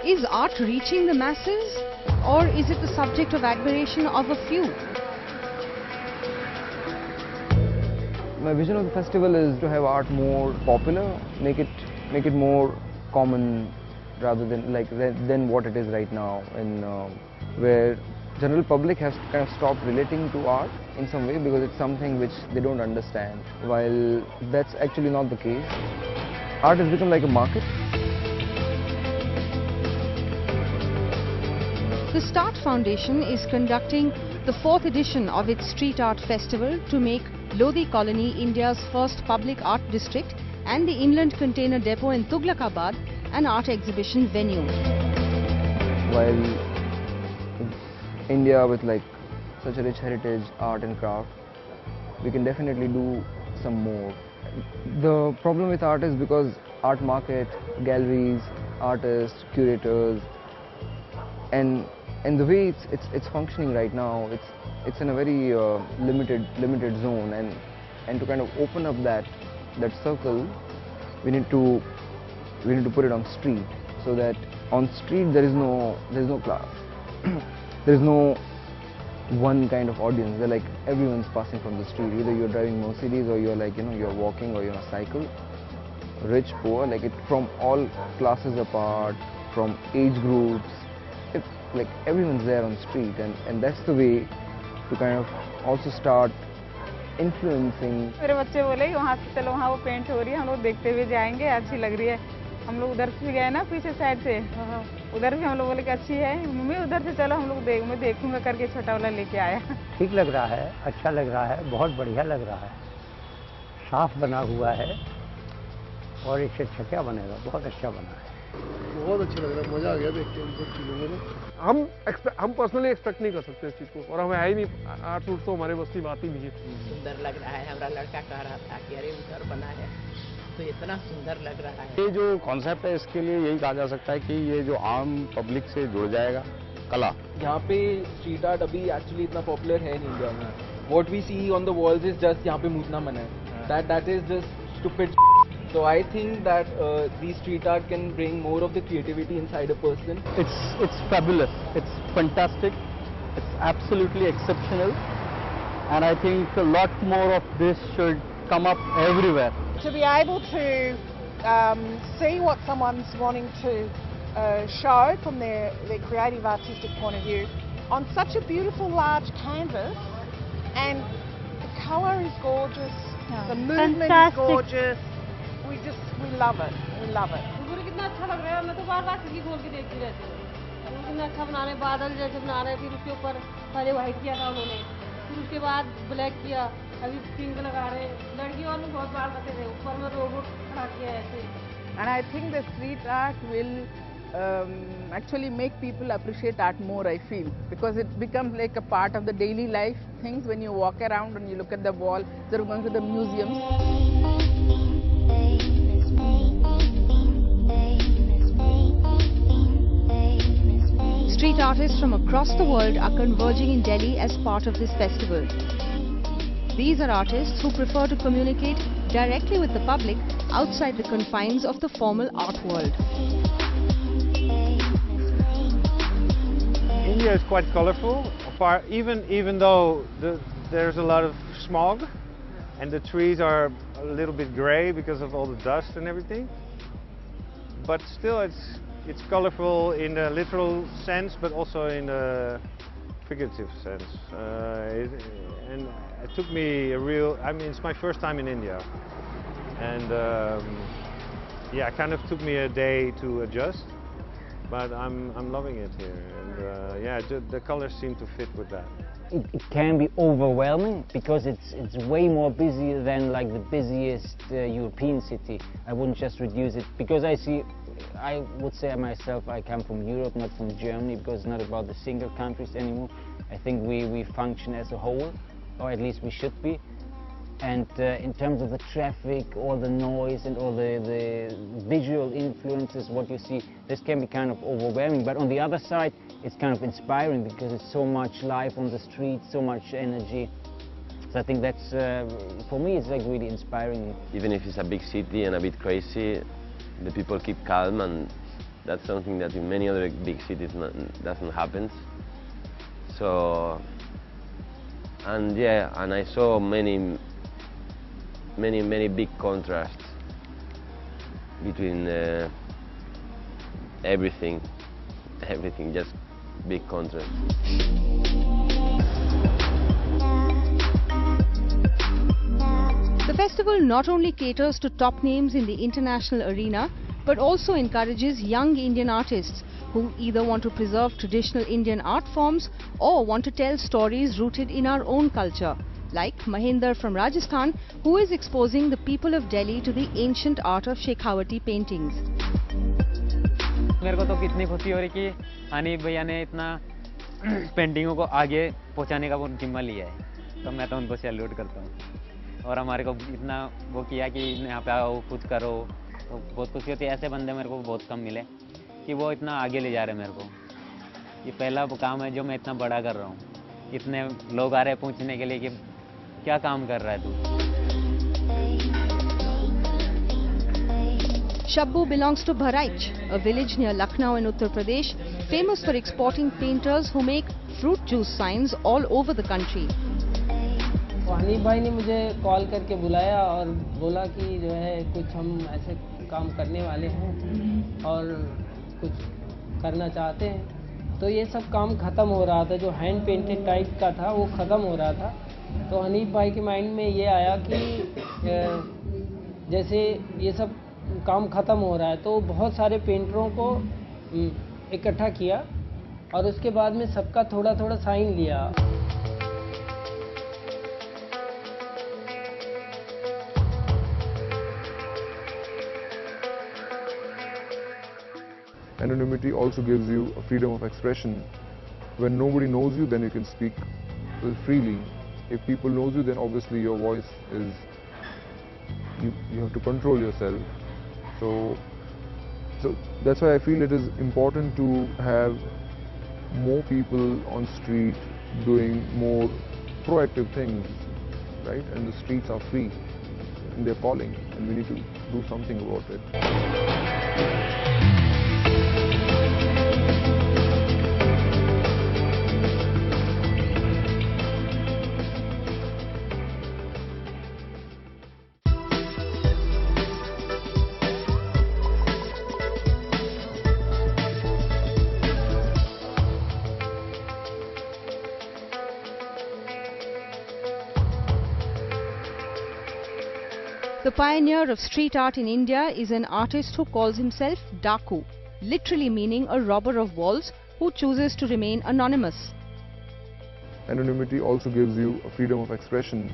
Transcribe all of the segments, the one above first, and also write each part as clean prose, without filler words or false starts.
Is art reaching the masses, or is it the subject of admiration of a few? My vision of the festival is to have art more popular, make it more common rather than what it is right now, where general public has kind of stopped relating to art in some way because it's something which they don't understand, while that's actually not the case. Art has become like a market. The Start Foundation is conducting the 4th edition of its Street Art Festival to make Lodhi Colony India's first public art district and the Inland Container Depot in Tughlakabad an art exhibition venue. While India with like such a rich heritage, art and craft, we can definitely do some more. The problem with art is because art market, galleries, artists, curators, and the way it's functioning right now, it's in a very limited zone, and to kind of open up that circle, we need to put it on street, so that on street there is no class. There is no one kind of audience. They're like everyone's passing from the street. Either you're driving Mercedes, or you're like, you're walking, or you're on a cycle. Rich, poor, like it from all classes apart, from age groups. It's like everyone's there on street, and that's the way to kind of also start influencing. मेरे बच्चे बोले वहाँ से चलो, वहाँ वो paint हो रही है, हम लोग देखते हुए जाएंगे, अच्छी लग रही है. हम लोग उधर से गए ना, पीछे साइड से, उधर भी हम लोग बोले कि अच्छी है, मम्मी उधर से चलो, हम लोग मैं देखूंगा करके छोटा वाला लेके आया. ठीक लग रहा है, अच्छा लग रहा है, बहुत बढ़िया लग रहा है, साफ बना हुआ है, और इससे अच्छा क्या बनेगा, बहुत अच्छा बना है. बहुत अच्छा लग रहा है, मजा आ गया देख के इन सब चीज़ों में. हम पर्सनली एक्सपेक्ट नहीं कर सकते इस चीज़ को, और हमें है ही नहीं. आर्ट सूट तो हमारे बस की बात ही नहीं है. सुंदर लग रहा है. हमारा लड़का कह रहा था कि अरे उधर बना है तो इतना सुंदर लग रहा है. ये जो कॉन्सेप्ट है, इसके लिए यही कहा जा सकता है कि ये जो आम पब्लिक से जुड़ जाएगा कला. यहाँ पे स्ट्रीट आर्ट अभी एक्चुअली इतना पॉपुलर है नहीं इंडिया में. What we see on the walls is just यहाँ पे मूतना मन है. That is just stupid. So I think that these street art can bring more of the creativity inside a person. It's fabulous. It's fantastic. It's absolutely exceptional. And I think a lot more of this should come up everywhere. To be able to see what someone's wanting to show from their creative artistic point of view on such a beautiful large canvas, and the colour is gorgeous, the movement is gorgeous. We love it. We love it. कितना अच्छा लग रहा है. मैं तो बार-बार खिड़की खोल के देखती रहती हूँ. कितना अच्छा बना रहे हैं, बादल जैसे बना रहे हैं. फिर उसके ऊपर पहले व्हाइट किया था उन्होंने, फिर उसके बाद ब्लैक किया, अभी पिंक लगा रहे हैं. लड़कियों वालों बहुत बार करते थे, ऊपर में रोबोट खड़ा किया ऐसे. And I think the street art will actually make people appreciate art more, I feel, because it becomes like a part of the daily life things when you walk around and you look at the wall. Instead of going to the museums. Street artists from across the world are converging in Delhi as part of this festival. These are artists who prefer to communicate directly with the public outside the confines of the formal art world. India is quite colorful, even though there's a lot of smog and the trees are a little bit gray because of all the dust and everything. But still it's colorful in the literal sense, but also in the figurative sense. And it took me it's my first time in India. And yeah, it kind of took me a day to adjust, but I'm loving it here. And yeah, the colors seem to fit with that. It can be overwhelming because it's way more busy than like the busiest European city. I wouldn't just reduce it because I would say myself, I come from Europe, not from Germany, because it's not about the single countries anymore. I think we function as a whole, or at least we should be. And in terms of the traffic, all the noise and all the visual influences, what you see, this can be kind of overwhelming. But on the other side, it's kind of inspiring because it's so much life on the streets, so much energy. So I think that's, for me, it's like really inspiring. Even if it's a big city and a bit crazy, the people keep calm and That's something that in many other big cities doesn't happen. So, and yeah, and I saw many big contrasts between everything, just big contrast. The festival not only caters to top names in the international arena, but also encourages young Indian artists who either want to preserve traditional Indian art forms or want to tell stories rooted in our own culture, like Mahinder from Rajasthan, who is exposing the people of Delhi to the ancient art of Shekhawati paintings. मेरे को तो कितनी खुशी हो रही कि हनीफ भैया ने इतना पेंटिंगों को आगे पहुंचाने का वो जिम्मा लिया है, तो मैं तो उनको सैल्यूट करता हूँ। और हमारे को इतना वो किया कि यहाँ पे आओ, कुछ करो, तो बहुत खुशी होती है। ऐसे बंदे मेरे को बहुत कम मिले कि वो इतना आगे ले जा रहे हैं मेरे को। ये पहला काम है जो मैं इतना बड़ा कर रहा हूँ। इतने लोग आ रहे हैं पूछने के लिए कि क्या काम कर रहा है तू। Shabbu belongs to Bharaich, a village near Lucknow in Uttar Pradesh, famous for exporting painters who make fruit juice signs all over the country. Hanif भाई ने मुझे कॉल करके बुलाया और बोला कि जो है कुछ हम ऐसे काम करने वाले हैं और कुछ करना चाहते हैं। तो ये सब काम ख़त्म हो रहा था, जो हैंड पेंटेड टाइप का था वो ख़त्म हो रहा था। तो हनीफ भाई के माइंड में ये आया कि जैसे ये सब काम ख़त्म हो रहा है तो बहुत सारे पेंटरों को इकट्ठा किया और उसके बाद में सबका थोड़ा थोड़ा साइन लिया। Anonymity also gives you a freedom of expression. When nobody knows you, then you can speak freely. If people knows you, then obviously your voice is, you have to control yourself. So that's why I feel it is important to have more people on street doing more proactive things, right? And the streets are free and they're calling, and we need to do something about it. The pioneer of street art in India is an artist who calls himself Daku, literally meaning a robber of walls who chooses to remain anonymous. Anonymity also gives you a freedom of expression.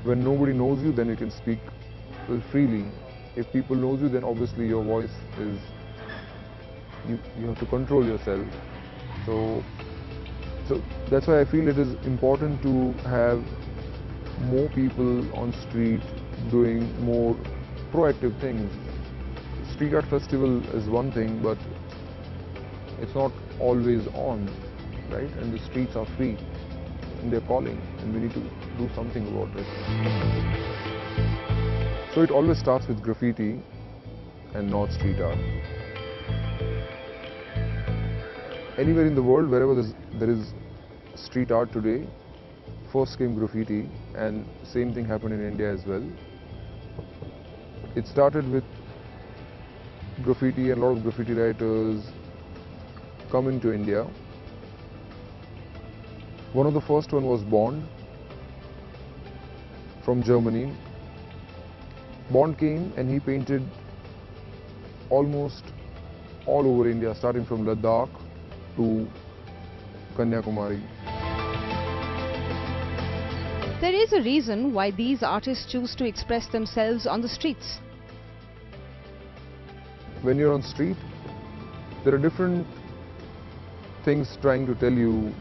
When nobody knows you, then you can speak freely. If people knows you, then obviously your voice is, you have to control yourself. So that's why I feel it is important to have more people on street doing more proactive things. Street art festival is one thing, but it's not always on, right? And the streets are free and they're calling, and we need to do something about it. So it always starts with graffiti and not street art. Anywhere in the world, wherever there is street art today, first came graffiti, and same thing happened in India as well. It started with graffiti, and a lot of graffiti writers come into India. One of the first one was Bond from Germany. Bond came and he painted almost all over India, starting from Ladakh to Kanyakumari. There is a reason why these artists choose to express themselves on the streets. When you're on street, there are different things trying to tell you,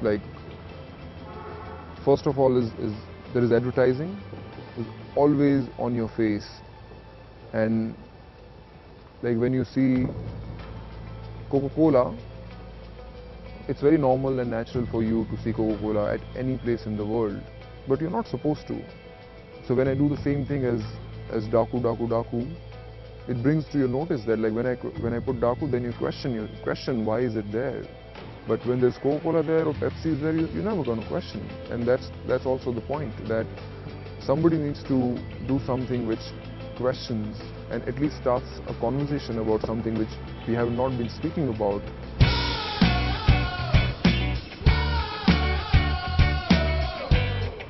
like, first of all there is advertising, is always on your face, and like when you see Coca-Cola, it's very normal and natural for you to see Coca-Cola at any place in the world, but you're not supposed to. So when I do the same thing as Daku, it brings to your notice that like when I put Daku, then you question why is it there. But when there's Coca-Cola there or Pepsi is there, you're never going to question. And that's also the point, that somebody needs to do something which questions and at least starts a conversation about something which we have not been speaking about.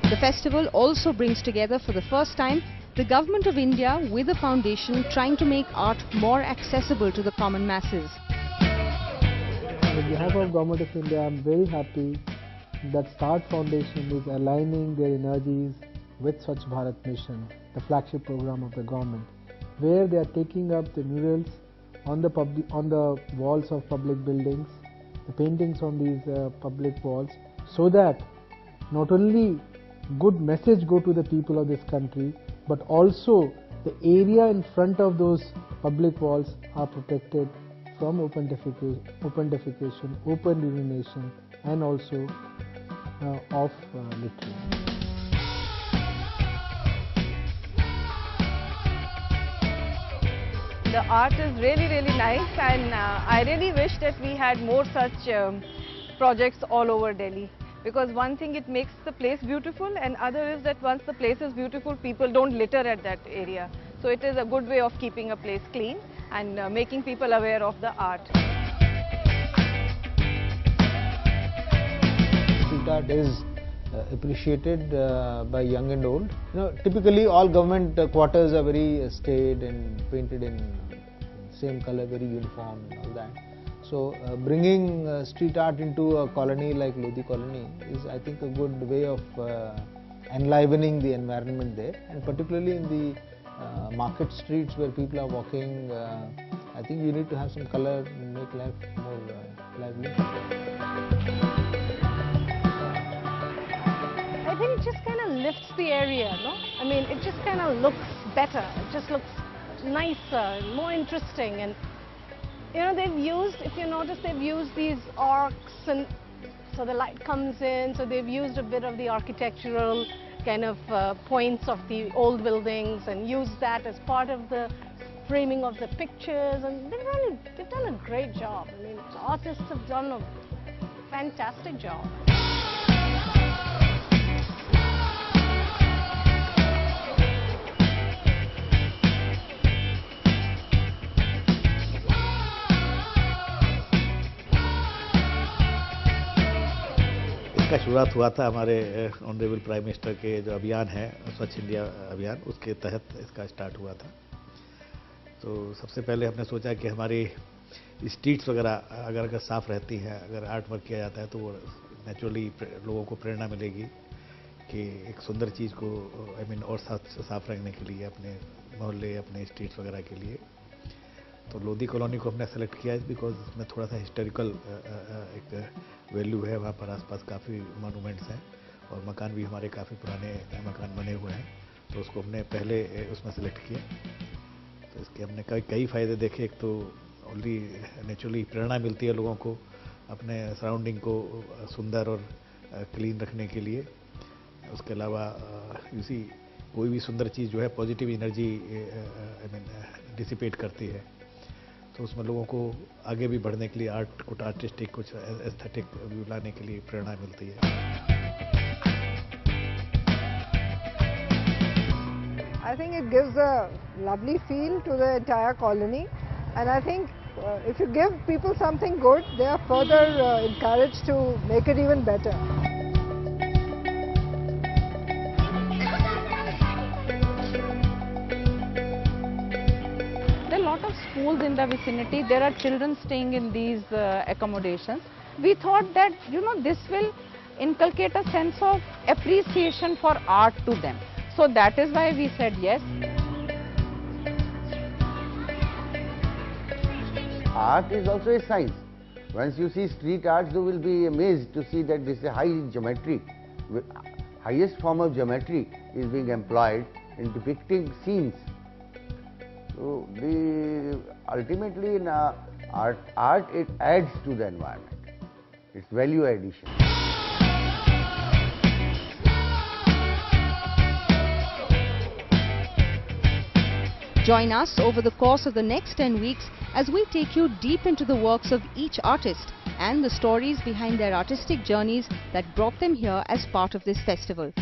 The festival also brings together for the first time the Government of India with a foundation trying to make art more accessible to the common masses. On behalf of Government of India, I am very happy that START Foundation is aligning their energies with Swachh Bharat Mission, the flagship program of the government, where they are taking up the murals on the walls of public buildings, the paintings on these public walls, so that not only good message go to the people of this country, but also the area in front of those public walls are protected from open defecation, open urination, and also of littering. The art is really nice, and I really wish that we had more such projects all over Delhi. Because one thing, it makes the place beautiful, and other is that once the place is beautiful, people don't litter at that area. So it is a good way of keeping a place clean and making people aware of the art. Street art is appreciated by young and old. You know, typically all government quarters are very staid and painted in same color, very uniform and all that. So bringing street art into a colony like Lodhi Colony is, I think, a good way of enlivening the environment there, and particularly in the market streets where people are walking. I think you need to have some color and make life more lively. I think it just kind of lifts the area, no? I mean, it just kind of looks better. It just looks nicer, more interesting. And you know, they've used, if you notice, they've used these arcs, and so the light comes in, so they've used a bit of the architectural kind of points of the old buildings and used that as part of the framing of the pictures, and they've done a great job. I mean, the artists have done a fantastic job. इसका शुरुआत हुआ था हमारे honourable prime minister के जो अभियान है स्वच्छ इंडिया अभियान, उसके तहत इसका स्टार्ट हुआ था। तो सबसे पहले हमने सोचा कि हमारी स्ट्रीट्स वगैरह अगर साफ़ रहती हैं, अगर आर्ट वर्क किया जाता है, तो वो नेचुरली लोगों को प्रेरणा मिलेगी कि एक सुंदर चीज़ को और साफ रखने के लिए अपने मोहल्ले, अपने स्ट्रीट्स वगैरह के लिए। तो लोधी कॉलोनी को हमने सेलेक्ट किया बिकॉज इसमें थोड़ा सा हिस्टोरिकल एक वैल्यू है। वहाँ पर आसपास काफ़ी मॉन्यूमेंट्स हैं और मकान भी हमारे काफ़ी पुराने मकान बने हुए हैं, तो उसको हमने पहले उसमें सेलेक्ट किया। तो इसके हमने कई फ़ायदे देखे। एक तो ओनली नेचुरली प्रेरणा मिलती है लोगों को अपने सराउंडिंग को सुंदर और क्लीन रखने के लिए। उसके अलावा इसी कोई भी सुंदर चीज़ जो है पॉजिटिव एनर्जी डिसिपेट करती है, तो उसमें लोगों को आगे भी बढ़ने के लिए कुछ आर्टिस्टिक, कुछ एस्थेटिक व्यू लाने के लिए प्रेरणा मिलती है। I think it gives a lovely feel to the entire colony, and I think if you give people something good, they are further encouraged to make it even better. Schools in the vicinity, there are children staying in these accommodations. We thought that, this will inculcate a sense of appreciation for art to them. So that is why we said yes. Art is also a science. Once you see street art, you will be amazed to see that this is high geometry. Highest form of geometry is being employed in depicting scenes. So ultimately in art it adds to the environment. It's value addition. Join us over the course of the next 10 weeks as we take you deep into the works of each artist and the stories behind their artistic journeys that brought them here as part of this festival.